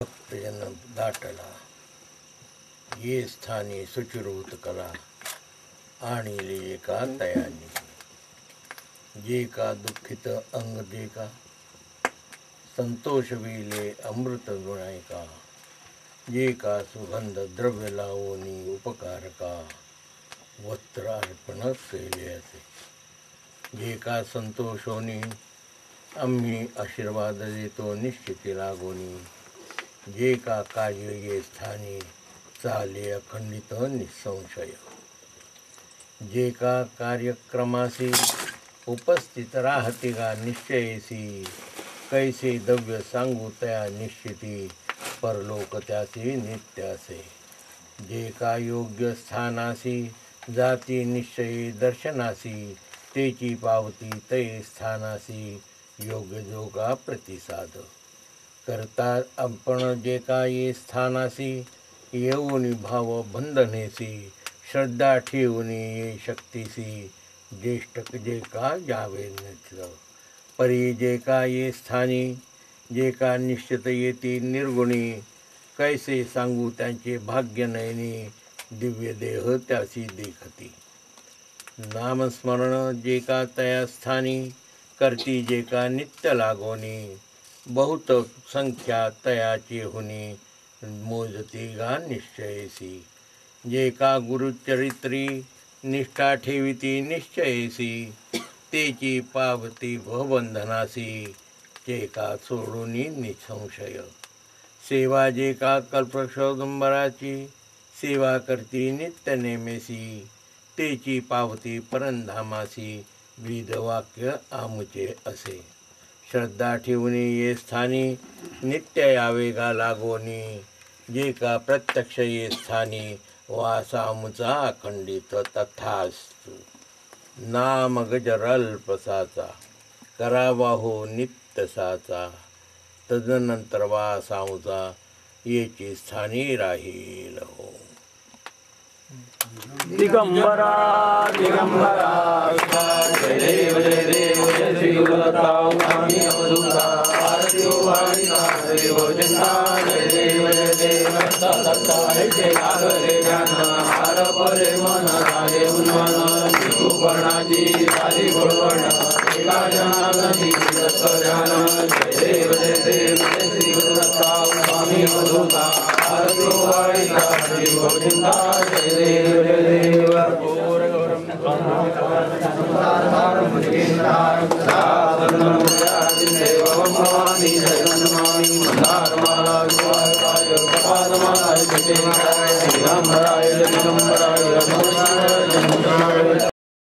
भक्तजन दाटला ये स्थानी सुचिरूत कला आणिले एका तयानी जे का दुःखित अंग जे का संतोष विले अमृत गुणायका जे का सुगंध द्रव्य लावोनी उपकारका वस्त्र अर्पण केले असे जे का संतोषोनी आम्ही आशीर्वाद देतो निश्चिती लागोनी जे का कार्य ये स्थानी चाले अखंडित निसंशय जे का कार्यक्रमासी उपस्थित राहते का निश्चयसी कैसे दव्य सांगू तया निश्चिती परलोक त्याचे नित्य असे जे का योग्य स्थानासी जाती निश्चयी दर्शनासी तेची पावती ते स्थानासी योग्य जोगा प्रतिसाद करता आपण जे का ये स्थानासी येऊनी भाव बंधनेसी श्रद्धा ठेवूनी ये शक्तीसी ज्येष्ठ जे का जावे नित्य परी जे का ये स्थानी जे का निश्चित येती निर्गुणी कैसे सांगू त्यांचे भाग्य नयनी दिव्य देह त्यासी देखती नामस्मरण जे का तया स्थानी करती जे का नित्य लागोनी बहुत संख्या तयाची हुनी मोजती गा निश्चयसी जे का गुरुचरित्री निष्ठा ठेविती निश्चयसी तेची पावती भवबंधनासी जे का सोडूनी निसंशय सेवा जे का कल्पशौदंबराची सेवा करती नित्य नेमेसी तेची पावती परंधामासी वेदवाक्य आमुचे असे श्रद्धा ठेवूनी ये स्थानी नित्य यावे गा लागोनी जे का प्रत्यक्ष ये स्थानी वासामुचा अखंडित तथास्तु नाम गजरल्पसाचा करावा हो नित्यसाचा तदनंतर वासामुचा येची स्थानी राहील हो दिगंबरा दिगंबरा जय देव जय श्री गुरुदत्ता स्वामी अवधूता आरती वाणी देव चिंता जय देव दत्ता जय लागले ज्ञान हार परे मन झाले उन्मान शिवपर्णाची झाली गोडवण एका जनाची दत्त ध्यान जय देव जय श्री गुरुदत्ता स्वामी अवधूता आरती वाणी देव चिंता जय देव दिगंबराय दिगंबराय